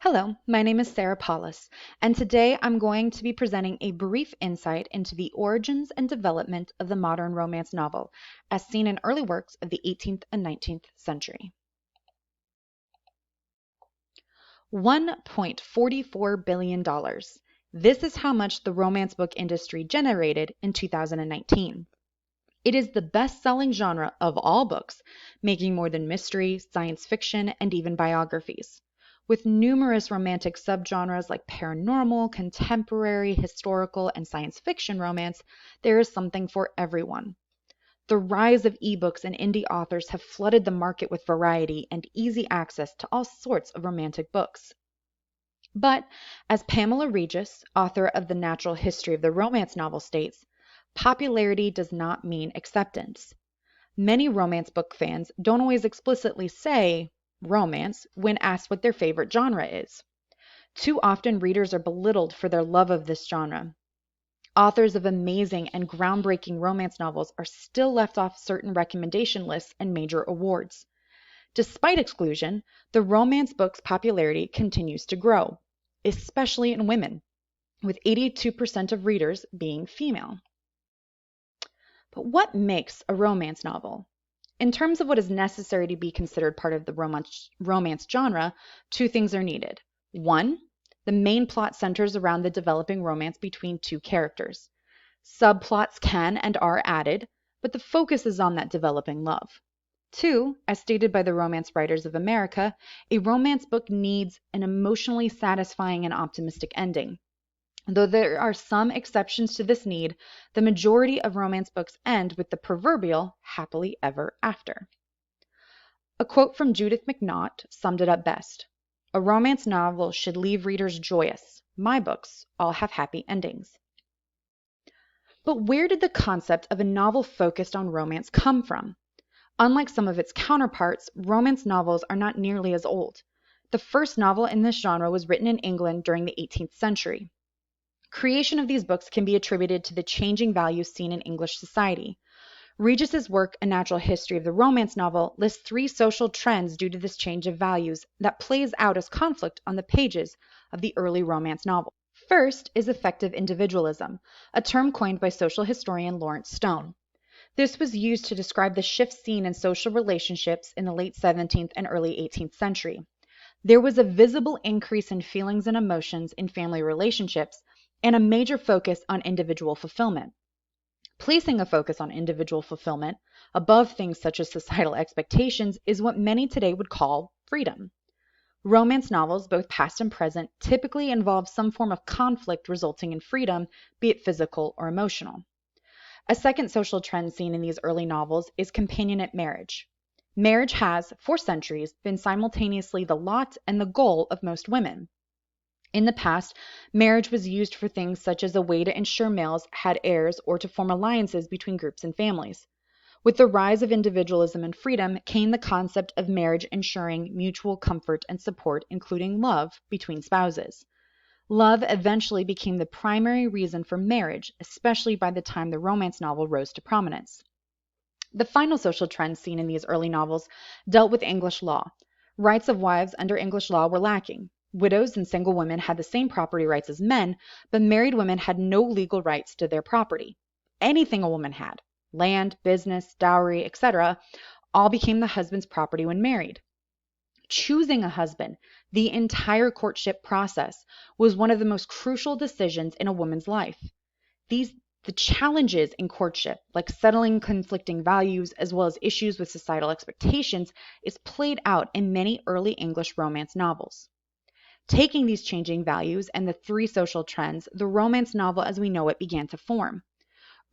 Hello, my name is Sarah Paulus, and today I'm going to be presenting a brief insight into the origins and development of the modern romance novel, as seen in early works of the 18th and 19th century. $1.44 billion. This is how much the romance book industry generated in 2019. It is the best-selling genre of all books, making more than mystery, science fiction, and even biographies. With numerous romantic subgenres like paranormal, contemporary, historical, and science fiction romance, there is something for everyone. The rise of ebooks and indie authors have flooded the market with variety and easy access to all sorts of romantic books. But, as Pamela Regis, author of The Natural History of the Romance novel, states, popularity does not mean acceptance. Many romance book fans don't always explicitly say romance when asked what their favorite genre is. Too often, readers are belittled for their love of this genre. Authors of amazing and groundbreaking romance novels are still left off certain recommendation lists and major awards. Despite exclusion, the romance book's popularity continues to grow, especially in women, with 82% of readers being female. But what makes a romance novel? In terms of what is necessary to be considered part of the romance genre, two things are needed. One, the main plot centers around the developing romance between two characters. Subplots can and are added, but the focus is on that developing love. Two, as stated by the Romance Writers of America, a romance book needs an emotionally satisfying and optimistic ending. Though there are some exceptions to this need, the majority of romance books end with the proverbial happily ever after. A quote from Judith McNaught summed it up best. A romance novel should leave readers joyous. My books all have happy endings. But where did the concept of a novel focused on romance come from? Unlike some of its counterparts, romance novels are not nearly as old. The first novel in this genre was written in England during the 18th century. Creation of these books can be attributed to the changing values seen in English society. Regis's work, A Natural History of the Romance novel, lists three social trends due to this change of values that plays out as conflict on the pages of the early romance novel. First is effective individualism, a term coined by social historian Lawrence Stone. This was used to describe the shift seen in social relationships in the late 17th and early 18th century. There was a visible increase in feelings and emotions in family relationships, and a major focus on individual fulfillment. Placing a focus on individual fulfillment above things such as societal expectations is what many today would call freedom. Romance novels, both past and present, typically involve some form of conflict resulting in freedom, be it physical or emotional. A second social trend seen in these early novels is companionate marriage. Marriage has, for centuries, been simultaneously the lot and the goal of most women. In the past, marriage was used for things such as a way to ensure males had heirs or to form alliances between groups and families. With the rise of individualism and freedom came the concept of marriage ensuring mutual comfort and support, including love between spouses. Love eventually became the primary reason for marriage, especially by the time the romance novel rose to prominence. The final social trend seen in these early novels dealt with English law. Rights of wives under English law were lacking. Widows and single women had the same property rights as men, but married women had no legal rights to their property. Anything a woman had, land, business, dowry, etc., all became the husband's property when married. Choosing a husband, the entire courtship process, was one of the most crucial decisions in a woman's life. The challenges in courtship, like settling conflicting values as well as issues with societal expectations, is played out in many early English romance novels. Taking these changing values and the three social trends, the romance novel as we know it began to form.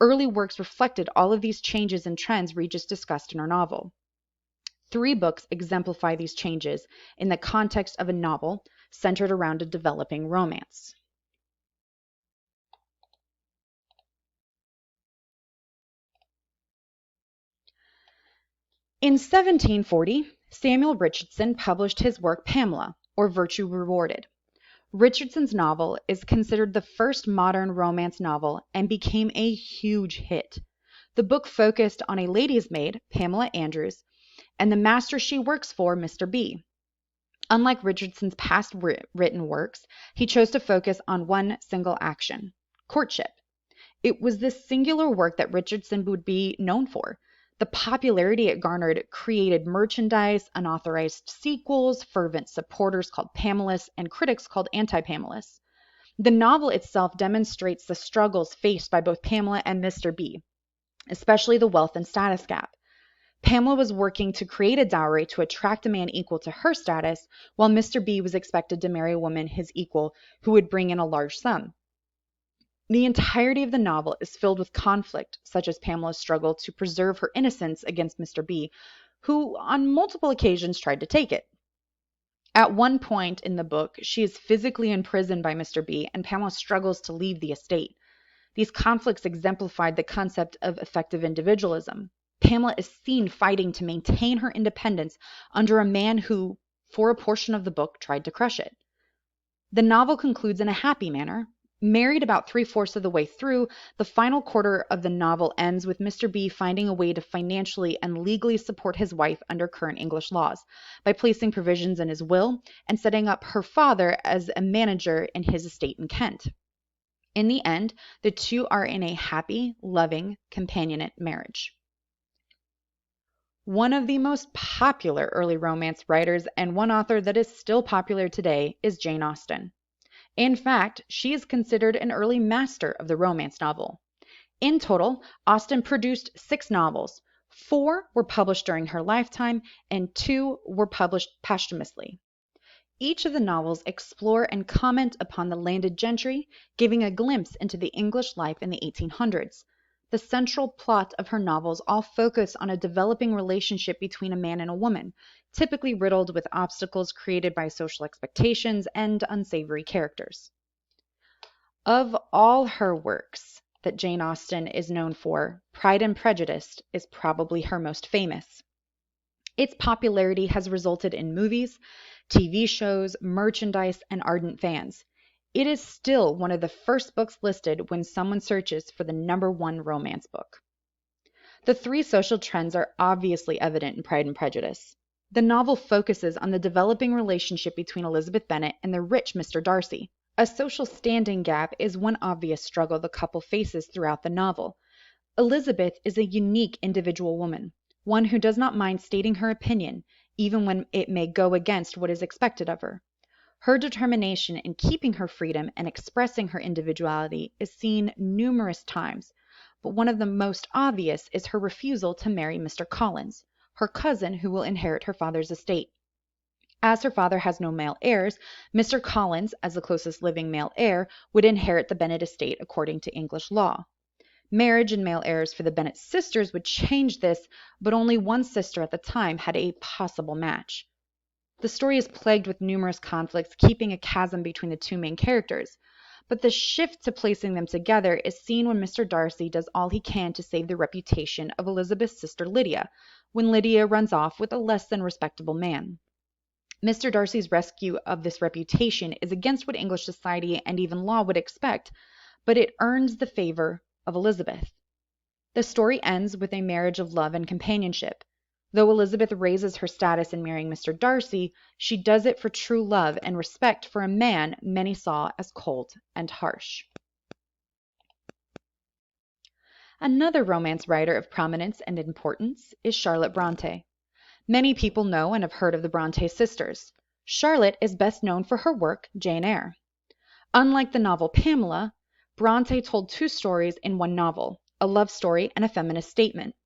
Early works reflected all of these changes and trends Regis discussed in her novel. Three books exemplify these changes in the context of a novel centered around a developing romance. In 1740, Samuel Richardson published his work Pamela, or Virtue Rewarded. Richardson's novel is considered the first modern romance novel and became a huge hit. The book focused on a lady's maid, Pamela Andrews, and the master she works for, Mr. B. Unlike Richardson's past written works, he chose to focus on one single action: courtship. It was this singular work that Richardson would be known for. The popularity it garnered created merchandise, unauthorized sequels, fervent supporters called Pamelists, and critics called anti-Pamelists. The novel itself demonstrates the struggles faced by both Pamela and Mr. B, especially the wealth and status gap. Pamela was working to create a dowry to attract a man equal to her status, while Mr. B was expected to marry a woman his equal who would bring in a large sum. The entirety of the novel is filled with conflict, such as Pamela's struggle to preserve her innocence against Mr. B, who on multiple occasions tried to take it. At one point in the book, she is physically imprisoned by Mr. B, and Pamela struggles to leave the estate. These conflicts exemplified the concept of effective individualism. Pamela is seen fighting to maintain her independence under a man who, for a portion of the book, tried to crush it. The novel concludes in a happy manner. Married about 3/4 of the way through, the final quarter of the novel ends with Mr. B finding a way to financially and legally support his wife under current English laws by placing provisions in his will and setting up her father as a manager in his estate in Kent. In the end, the two are in a happy, loving, companionate marriage. One of the most popular early romance writers, and one author that is still popular today, is Jane Austen. In fact, she is considered an early master of the romance novel. In total, Austen produced 6 novels. 4 were published during her lifetime, and 2 were published posthumously. Each of the novels explore and comment upon the landed gentry, giving a glimpse into the English life in the 1800s. The central plot of her novels all focus on a developing relationship between a man and a woman, typically riddled with obstacles created by social expectations and unsavory characters. Of all her works that Jane Austen is known for, Pride and Prejudice is probably her most famous. Its popularity has resulted in movies, TV shows, merchandise, and ardent fans. It is still one of the first books listed when someone searches for the #1 romance book. The 3 social trends are obviously evident in Pride and Prejudice. The novel focuses on the developing relationship between Elizabeth Bennet and the rich Mr. Darcy. A social standing gap is one obvious struggle the couple faces throughout the novel. Elizabeth is a unique individual woman, one who does not mind stating her opinion, even when it may go against what is expected of her. Her determination in keeping her freedom and expressing her individuality is seen numerous times, but one of the most obvious is her refusal to marry Mr. Collins, her cousin who will inherit her father's estate. As her father has no male heirs, Mr. Collins, as the closest living male heir, would inherit the Bennet estate according to English law. Marriage and male heirs for the Bennet sisters would change this, but only one sister at the time had a possible match. The story is plagued with numerous conflicts, keeping a chasm between the 2 main characters. But the shift to placing them together is seen when Mr. Darcy does all he can to save the reputation of Elizabeth's sister Lydia, when Lydia runs off with a less than respectable man. Mr. Darcy's rescue of this reputation is against what English society and even law would expect, but it earns the favor of Elizabeth. The story ends with a marriage of love and companionship. Though Elizabeth raises her status in marrying Mr. Darcy, she does it for true love and respect for a man many saw as cold and harsh. Another romance writer of prominence and importance is Charlotte Brontë. Many people know and have heard of the Brontë sisters. Charlotte is best known for her work, Jane Eyre. Unlike the novel Pamela, Brontë told 2 stories in one novel, a love story and a feminist statement.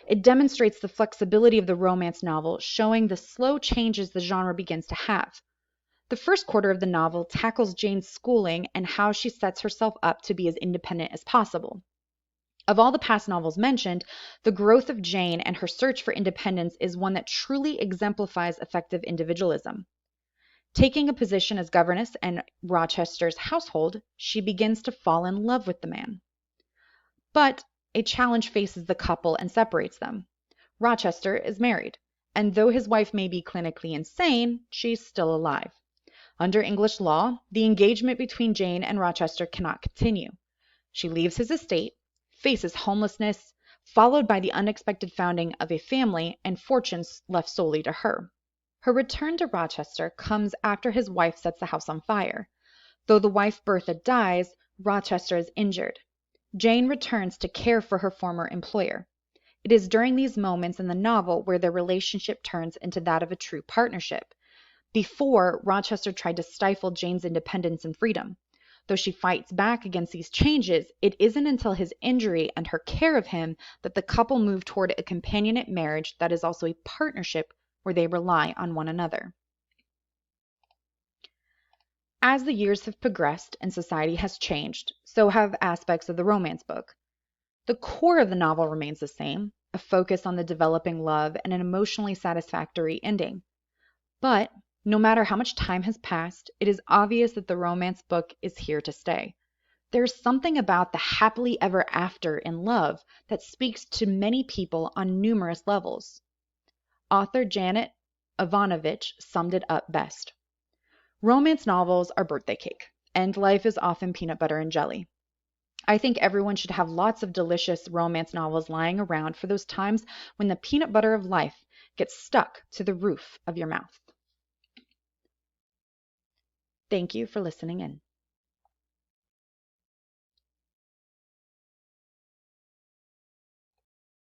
It demonstrates the flexibility of the romance novel, showing the slow changes the genre begins to have. The first quarter of the novel tackles Jane's schooling and how she sets herself up to be as independent as possible. Of all the past novels mentioned, the growth of Jane and her search for independence is one that truly exemplifies effective individualism. Taking a position as governess in Rochester's household, she begins to fall in love with the man. But a challenge faces the couple and separates them. Rochester is married, and though his wife may be clinically insane, she's still alive. Under English law, the engagement between Jane and Rochester cannot continue. She leaves his estate, faces homelessness, followed by the unexpected founding of a family and fortunes left solely to her. Her return to Rochester comes after his wife sets the house on fire. Though the wife Bertha dies, Rochester is injured. Jane returns to care for her former employer. It is during these moments in the novel where their relationship turns into that of a true partnership. Before, Rochester tried to stifle Jane's independence and freedom. Though she fights back against these changes, it isn't until his injury and her care of him that the couple move toward a companionate marriage that is also a partnership where they rely on one another. As the years have progressed and society has changed, so have aspects of the romance book. The core of the novel remains the same, a focus on the developing love and an emotionally satisfactory ending. But no matter how much time has passed, it is obvious that the romance book is here to stay. There's something about the happily ever after in love that speaks to many people on numerous levels. Author Janet Ivanovich summed it up best. Romance novels are birthday cake, and life is often peanut butter and jelly. I think everyone should have lots of delicious romance novels lying around for those times when the peanut butter of life gets stuck to the roof of your mouth. Thank you for listening in.